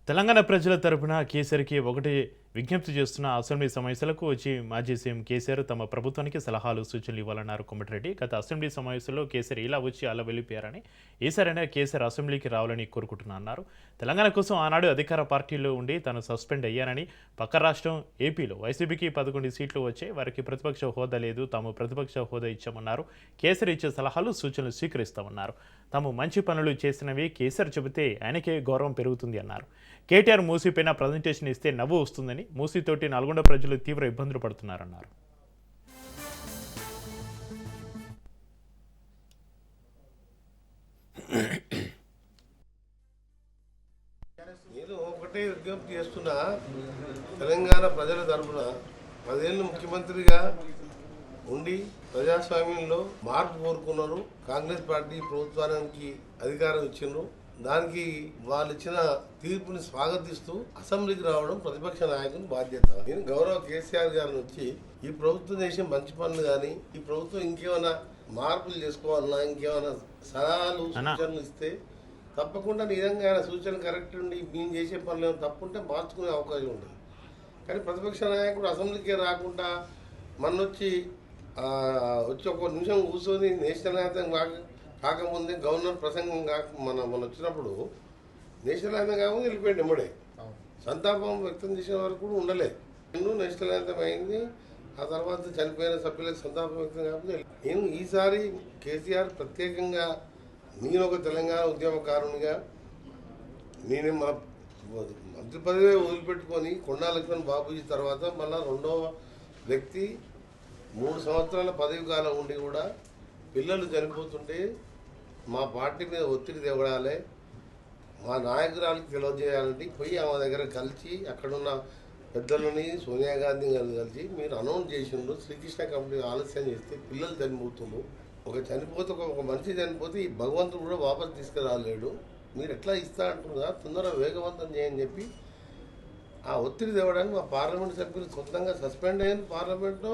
తెలంగాణ ప్రజల తరపున కేసీఆర్కి ఒకటి విజ్ఞప్తి చేస్తున్న అసెంబ్లీ సమావేశాలకు వచ్చి మాజీ సీఎం కేసీఆర్ తమ ప్రభుత్వానికి సలహాలు సూచనలు ఇవ్వాలన్నారు కోమటిరెడ్డి. గత అసెంబ్లీ సమావేశంలో కేసీఆర్ ఇలా వచ్చి అలా వెళ్ళిపోయారని, ఈసారైనా కేసీఆర్ అసెంబ్లీకి రావాలని కోరుకుంటున్నారు. తెలంగాణ కోసం ఆనాడు అధికార పార్టీలో ఉండి తాను సస్పెండ్ అయ్యానని, పక్క రాష్ట్రం ఏపీలో వైసీపీకి 11 సీట్లు వచ్చే వారికి ప్రతిపక్ష హోదా లేదు, తాము ప్రతిపక్ష హోదా ఇచ్చామన్నారు. కేసీఆర్ ఇచ్చే సలహాలు సూచనలు స్వీకరిస్తామన్నారు. తాము మంచి పనులు చేసినవి కేసీఆర్ చెబితే ఆయనకే గౌరవం పెరుగుతుంది అన్నారు. కేటీఆర్ మూసీపైన ప్రజెంటేషన్ ఇస్తే నవ్వు వస్తుందని, మూసీతోటి నల్గొండ ప్రజలు తీవ్ర ఇబ్బందులు పడుతున్నారన్నారు. నేను ఒకటే విజ్ఞప్తి చేస్తున్నా, తెలంగాణ ప్రజల తరఫున 10 ఏళ్ళు ముఖ్యమంత్రిగా ఉండి ప్రజాస్వామ్యంలో మార్పు కోరుకున్నారు. కాంగ్రెస్ పార్టీ ప్రభుత్వానికి అధికారం ఇచ్చిండ్రు. దానికి వాళ్ళు ఇచ్చిన తీర్పుని స్వాగతిస్తూ అసెంబ్లీకి రావడం ప్రతిపక్ష నాయకుని బాధ్యత. నేను గౌరవ కేసీఆర్ గారిని వచ్చి ఈ ప్రభుత్వం చేసే మంచి పనులు కానీ, ఈ ప్రభుత్వం ఇంకేమైనా మార్పులు చేసుకోవాలన్నా, ఇంకేమైనా సలహాలు సూచనలు ఇస్తే తప్పకుండా నిజంగా ఆయన సూచన కరెక్ట్ ఉండి మేము చేసే పనులు ఏమైనా తప్పుంటే మార్చుకునే అవకాశం ఉంటుంది. కానీ ప్రతిపక్ష నాయకుడు అసెంబ్లీకే రాకుండా వచ్చి ఒక నిమిషం కూర్చొని నేషనల్ యాంథమ్ కాకముందే గవర్నర్ ప్రసంగం మన వచ్చినప్పుడు నేషనల్ యాంథమ్ కాకుండా వెళ్ళిపోయింది ఎమ్మడే. సంతాపం వ్యక్తం చేసిన వరకు కూడా ఉండలేదు. నేషనల్ యాంథమ్ అయింది, ఆ తర్వాత చనిపోయిన సభ్యులకు సంతాపం వ్యక్తం కాకుండా నేను ఈసారి కేసీఆర్ ప్రత్యేకంగా నేను ఒక తెలంగాణ ఉద్యమకారునిగా నేను మన మంత్రి పదవి వదిలిపెట్టుకొని కొండా లక్ష్మణ్ బాబూజీ తర్వాత మళ్ళీ రెండవ వ్యక్తి 3 సంవత్సరాల పదవి కాలం ఉండి కూడా పిల్లలు చనిపోతుంటే మా పార్టీ మీద ఒత్తిడి తేవడాలే, మా నాయకురాలకు తెలియజేయాలంటే పోయి ఆమె దగ్గర కలిసి అక్కడున్న పెద్దలని సోనియా గాంధీ గారిని కలిసి మీరు అనౌన్స్ చేసిండ్రు, శ్రీకృష్ణ కంపెనీ ఆలస్యం చేస్తే పిల్లలు చనిపోతుండ్రు, ఒక మనిషి చనిపోతే ఈ భగవంతుడు కూడా వాపసు తీసుకురాలేడు, మీరు ఎట్లా ఇస్తా అంటున్నారా, తొందరగా వేగవంతం చేయని చెప్పి ఆ ఒత్తిడి తేవడానికి మా పార్లమెంట్ సభ్యులు సొంతంగా సస్పెండ్ అయ్యారు. పార్లమెంట్లో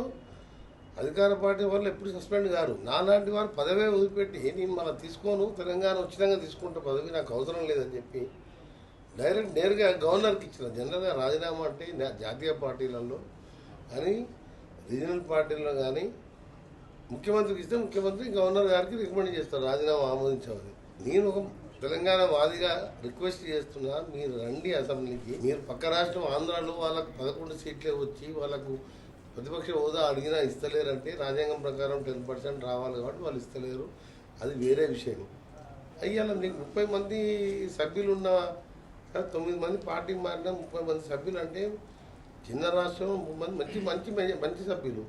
అధికార పార్టీ వాళ్ళు ఎప్పుడు సస్పెండ్ గారు. నాలాంటి వారు పదవే వదిలిపెట్టి నేను మళ్ళీ తీసుకోను, తెలంగాణ ఉచితంగా తీసుకుంటే పదవి నాకు అవసరం లేదని చెప్పి నేరుగా గవర్నర్కి ఇచ్చిన. జనరల్గా రాజీనామా అంటే జాతీయ పార్టీలలో కానీ రీజనల్ పార్టీల్లో కానీ ముఖ్యమంత్రికి ఇస్తే ముఖ్యమంత్రి గవర్నర్ గారికి రికమెండ్ చేస్తారు రాజీనామా ఆమోదించామని. నేను ఒక తెలంగాణ వాదిగా రిక్వెస్ట్ చేస్తున్నా, మీరు రండి అసెంబ్లీకి. మీరు పక్క రాష్ట్రం ఆంధ్రాలో వాళ్ళకు 11 సీట్లే వచ్చి వాళ్ళకు ప్రతిపక్ష హోదా అడిగినా ఇస్తలేరంటే రాజ్యాంగం ప్రకారం 10% రావాలి కాబట్టి వాళ్ళు ఇస్తలేరు, అది వేరే విషయం. అయ్యాల నీకు 30 మంది సభ్యులు ఉన్న 9 మంది పార్టీ మారిన 30 మంది సభ్యులు అంటే చిన్న రాష్ట్రం, 30 మంది మంచి సభ్యులు.